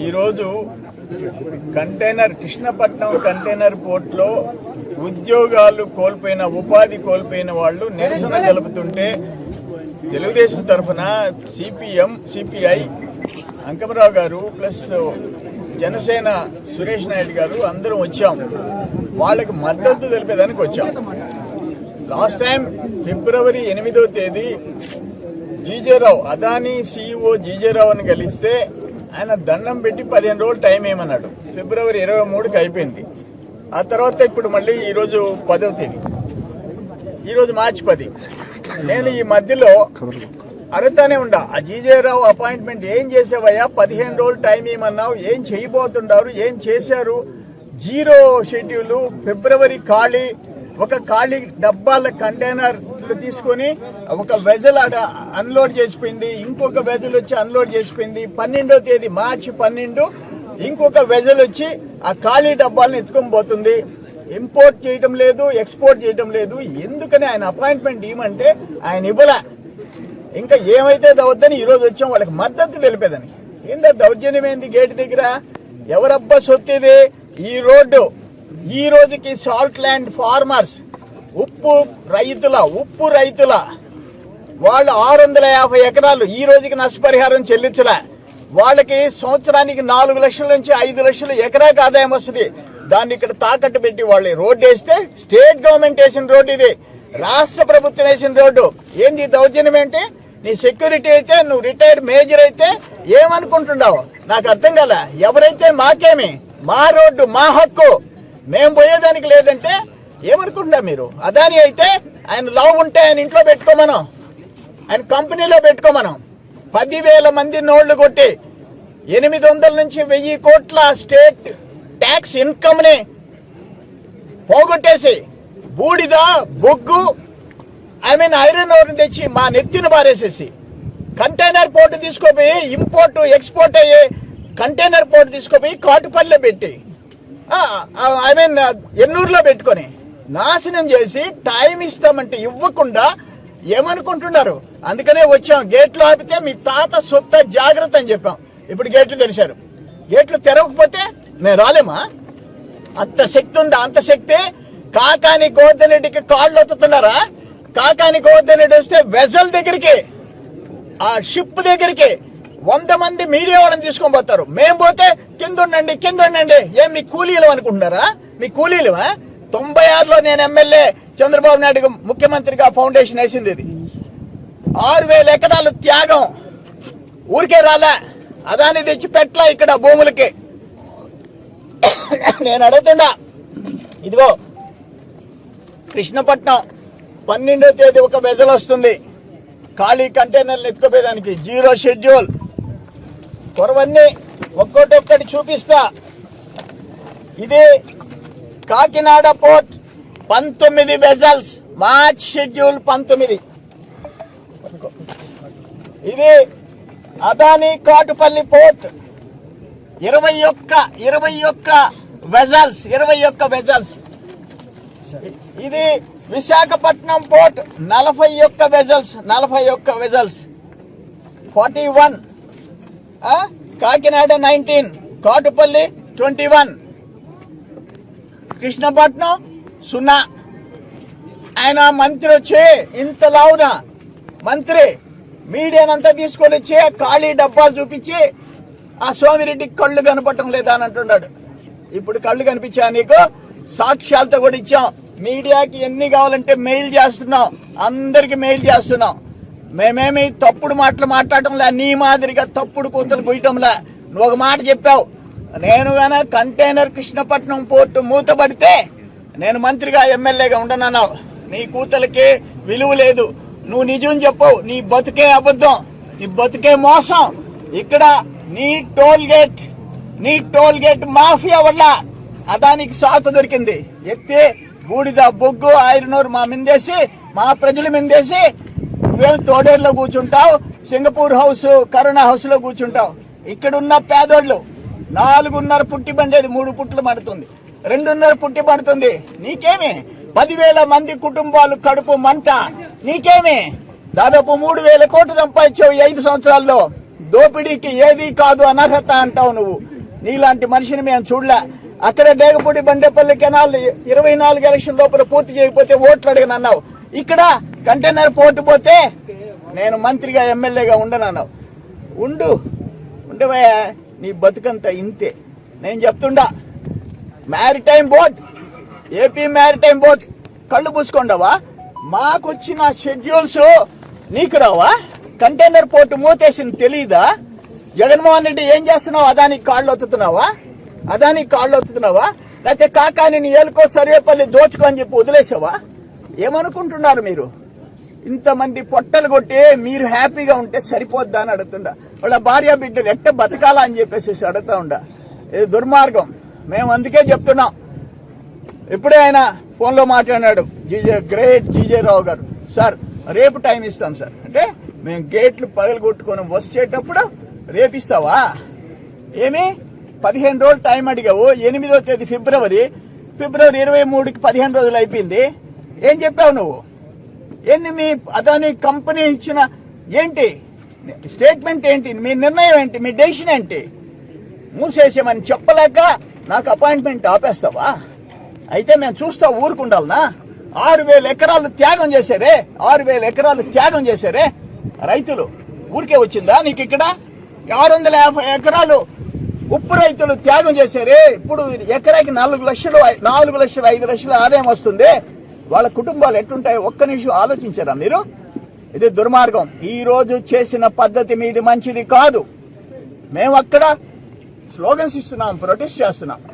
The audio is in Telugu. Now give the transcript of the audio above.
ఈరోజు కృష్ణపట్నం కంటైనర్ పోర్టులో ఉద్యోగాలు కోల్పోయిన ఉపాధి కోల్పోయిన వాళ్ళు నిరసన జరుపుతుంటే తెలుగుదేశం తరఫున సిపిఎం సిపిఐ అంకమరావు గారు ప్లస్ జనసేన సురేష్ నాయుడు గారు అందరం వచ్చాం. వాళ్ళకి మద్దతు తెలిపేదానికి వచ్చాం. లాస్ట్ టైం ఫిబ్రవరి 8వ తేదీ జీజేరావు అదానీ సిఇఓ జీజేరావుని కలిస్తే ఆయన దండం పెట్టి 15 రోజులు టైం ఏమన్నాడు. ఫిబ్రవరి 23కి అయిపోయింది. ఆ తర్వాత ఇప్పుడు మళ్ళీ ఈరోజు 10వ తేదీ, ఈరోజు మార్చి 10. నేను ఈ మధ్యలో అడుగుతానే ఉండా, ఆ జీజేరావు అపాయింట్మెంట్ ఏం చేసావయ్యా, 15 రోజులు టైం ఏమన్నావు, ఏం చేయబోతున్నారు, ఏం చేశారు, జీరో షెడ్యూల్, ఫిబ్రవరి ఖాళీ, ఒక ఖాళీ డబ్బాల కంటైనర్ తీసుకొని ఒక వెజల్ అన్లోడ్ చేసిపోయింది, ఇంకొక వెజల్ వచ్చి అన్లోడ్ చేసిపోయింది. 12వ తేదీ మార్చి 12 ఇంకొక వెజల్ వచ్చి ఆ ఖాళీ డబ్బాలను ఎత్తుకొని పోతుంది. ఇంపోర్ట్ చేయటం లేదు, ఎక్స్పోర్ట్ చేయటం లేదు. ఎందుకని ఆయన అపాయింట్మెంట్ ఇవ్వమంటే ఆయన ఇవ్వలే. ఇంకా ఏమైతే దవద్దని ఈ రోజు వచ్చాం వాళ్ళకి మద్దతు తెలిపేదని. ఏందా దౌర్జన్యం ఏంది గేట్ దగ్గర? ఎవరబ్బా సొత్తిది? ఈ రోడ్డు ఈ రోజుకి సాల్ట్ ల్యాండ్ ఫార్మర్స్ ఉప్పు రైతుల వాళ్ళు 650 ఎకరాలు ఈ రోజుకి నష్టపరిహారం చెల్లించలే. వాళ్ళకి సంవత్సరానికి 4 లక్షల నుంచి 5 లక్షలు ఎకరాకి ఆదాయం వస్తుంది. దాన్ని ఇక్కడ తాకట్టు పెట్టి వాళ్ళు రోడ్డు వేస్తే, స్టేట్ గవర్నమెంట్ వేసిన రోడ్డు ఇది, రాష్ట్ర ప్రభుత్వం వేసిన రోడ్డు. ఏంది దౌర్జన్యం ఏంటి? నీ సెక్యూరిటీ అయితే, నువ్వు రిటైర్డ్ మేజర్ అయితే ఏమనుకుంటున్నావు నాకు అర్థం కాల. ఎవరైతే మాకేమి, మా రోడ్డు మా హక్కు, మేము పోయేదానికి లేదంటే ఏమనుకుంటున్నారు మీరు? అదాని అయితే ఆయన లావు ఉంటే ఆయన ఇంట్లో పెట్టుకోమనం, ఆయన కంపెనీలో పెట్టుకోమనం. 10,000 మంది నోళ్లు కొట్టి 800 నుంచి 1000 కోట్ల స్టేట్ ట్యాక్స్ ఇన్కమ్ ని పోగొట్టేసి బూడిద బొగ్గు ఐరన్ ఓర్ తెచ్చి మా నెత్తిన బారేసేసి కంటైనర్ పోర్టు తీసుకుపోయి ఇంపోర్ట్ ఎక్స్పోర్ట్ అయ్యే కంటైనర్ పోర్టు తీసుకుపోయి కాటుపల్లిలో పెట్టి ఎన్నూరులో పెట్టుకొని నాశనం చేసి టైం ఇస్తామంటే ఇవ్వకుండా ఏమనుకుంటున్నారు? అందుకనే వచ్చాం. గేట్లు ఆపితే మీ తాత సొత్త జాగ్రత్త అని చెప్పాం. ఇప్పుడు గేట్లు తెరిచారు. గేట్లు తెరవకపోతే మేము రాలేమా? అంత శక్తి ఉందా? అంత శక్తి కాకాని గోవర్ధన్ రెడ్డికి కాళ్ళు ఒత్తుతున్నారా? కాకాని గోవర్ధన్ రెడ్డి వస్తే వెజల్ దగ్గరికి, ఆ షిప్ దగ్గరికి 100 మంది మీడియా వాళ్ళని తీసుకొని పోతారు. మేము పోతే కింద ఉండండి. ఏం మీ కూలీలు అనుకుంటున్నారా? మీ కూలీలువా? 96లో నేను ఎమ్మెల్యే, చంద్రబాబు నాయుడు ముఖ్యమంత్రిగా ఫౌండేషన్ వేసింది. ఇది 6000 ఎకరాలు త్యాగం ఊరికే రాలే. అదాని తెచ్చి పెట్లా ఇక్కడ భూములకి. నేను అడుగుతుండా, ఇదిగో కృష్ణపట్నం 12వ తేదీ ఒక వెజల్ వస్తుంది ఖాళీ కంటైనర్లు ఎత్తుకోపోయేదానికి, జీరో షెడ్యూల్. త్వరవన్నీ ఒక్కొక్కటి చూపిస్తా. ఇది Kakinada port 19 vessels, March schedule 19. ఇది అదానీ కాటుపల్లి పోర్ట్ 21 వెజల్స్. ఇది విశాఖపట్నం పోర్ట్ 41 వెజల్స్ 41. కాకినాడ 19, కాటుపల్లి 21, కృష్ణపట్నం 0. ఆయన మంత్రి వచ్చి ఇంత లావున మంత్రి మీడియానంతా తీసుకొని వచ్చి ఖాళీ డబ్బాలు చూపించి ఆ సోమిరెడ్డికి కళ్ళు కనపడటం లేదా అని అంటున్నాడు. ఇప్పుడు కళ్ళు కనిపించా నీకు? సాక్ష్యాలతో కూడా ఇచ్చాం. మీడియాకి ఎన్ని కావాలంటే మెయిల్ చేస్తున్నాం, అందరికి మెయిల్ చేస్తున్నాం. మేమేమి తప్పుడు మాటలు మాట్లాడటంలే, నీ మాదిరిగా తప్పుడు కూతలు పోయటంలే. నువ్వు ఒక మాట చెప్పావు, నేను గాన కంటైనర్ కృష్ణపట్నం పోర్టు మూతపడితే నేను మంత్రిగా ఎమ్మెల్యేగా ఉండనన్నావు. నీ కూతలకి విలువ లేదు. నువ్వు నిజం చెప్పవు, నీ బతుకే అబద్ధం, నీ బతుకే మోసం. ఇక్కడ నీ టోల్ గేట్ మాఫియా వల్ల అదానికి సాకు దొరికింది. ఎత్తే బూడిద బొగ్గు ఐరనూరు మా మిందేసి, మా ప్రజల మిందేసి నువ్వేం తోడేరులో కూర్చుంటావు, సింగపూర్ హౌస్ కరోనా హౌస్ లో కూర్చుంటావు. ఇక్కడున్న పేదోళ్ళు 4.5 పుట్టి బండేది 3 పుట్లు పడుతుంది, 2.5 పుట్టి పడుతుంది. నీకేమి 10,000 మంది కుటుంబాలు కడుపు మంట. నీకేమి దాదాపు 3,000 కోట్లు సంపాదించావు 5 సంవత్సరాల్లో. దోపిడీకి ఏది కాదు అనర్హత అంటావు నువ్వు. నీలాంటి మనిషిని మేము చూడలే. అక్కడ డేగపూడి బండేపల్లి కెనాల్ 24 ఎలక్షన్ లోపల పూర్తి చేయకపోతే ఓట్లు అడిగినన్నావు. ఇక్కడ కంటైనర్ పోర్టు పోతే నేను మంత్రిగా ఎమ్మెల్యేగా ఉండనన్నావు. ఉండవయ్యా, నీ బతుకంతా ఇంతే. నేను చెప్తుండా, maritime board, AP maritime board కళ్ళు పూసుకుండవా? మాకొచ్చిన షెడ్యూల్స్ నీకు రావా? కంటైనర్ పోర్టు మూతేసింది తెలీదా? జగన్మోహన్ రెడ్డి ఏం చేస్తున్నావు? అదానికి కాళ్ళు ఒత్తుతున్నావా? లేకపోతే కాకాని ఏలుకో సర్వేపల్లి దోచుకో అని చెప్పి వదిలేసావా? ఏమనుకుంటున్నారు మీరు? ఇంతమంది పొట్టలు కొట్టి మీరు హ్యాపీగా ఉంటే సరిపోద్దా అని అడుగుతుండా. వాళ్ళ భార్య బిడ్డలు ఎట్ట బతకాలా అని చెప్పేసి అడుగుతా ఉండా. ఇది దుర్మార్గం. మేము అందుకే చెప్తున్నాం. ఇప్పుడే ఆయన ఫోన్లో మాట్లాడినాడు జీజే రావు గారు. సార్ రేపు టైం ఇస్తాం సార్ అంటే, మేము గేట్లు పగలగొట్టుకొని వచ్చేటప్పుడు రేపిస్తావా? ఏమి 15 రోజులు టైం అడిగావు. 8వ తేదీ ఫిబ్రవరి 23కి 15 రోజులు అయిపోయింది. ఏం చెప్పావు నువ్వు? ఏంది మీ అదాని కంపెనీ ఇచ్చిన ఏంటి స్టేట్మెంట్ ఏంటి? మీ నిర్ణయం ఏంటి? మీ డెసిషన్ ఏంటి? మూసేసామని చెప్పలేక నాకు అపాయింట్మెంట్ ఆపేస్తావా? అయితే మేము చూస్తా ఊరుకుండాలనా? 6,000 ఎకరాలు త్యాగం చేశారే, 6,000 ఎకరాలు త్యాగం చేశారే రైతులు. ఊరికే వచ్చిందా నీకు? ఇక్కడ 650 ఎకరాలు ఉప్పు రైతులు త్యాగం చేశారే. ఇప్పుడు ఎకరాకి 4 లక్షలు 5 లక్షలు ఆదాయం వస్తుంది. వాళ్ళ కుటుంబాలు ఎట్లుంటాయో ఒక్క నిమిషం ఆలోచించారా మీరు? ఇది దుర్మార్గం. ఈ రోజు చేసిన పద్ధతి మీది మంచిది కాదు. మేము అక్కడ స్లోగన్స్ ఇస్తున్నాం, ప్రొటెస్ట్ చేస్తున్నాం.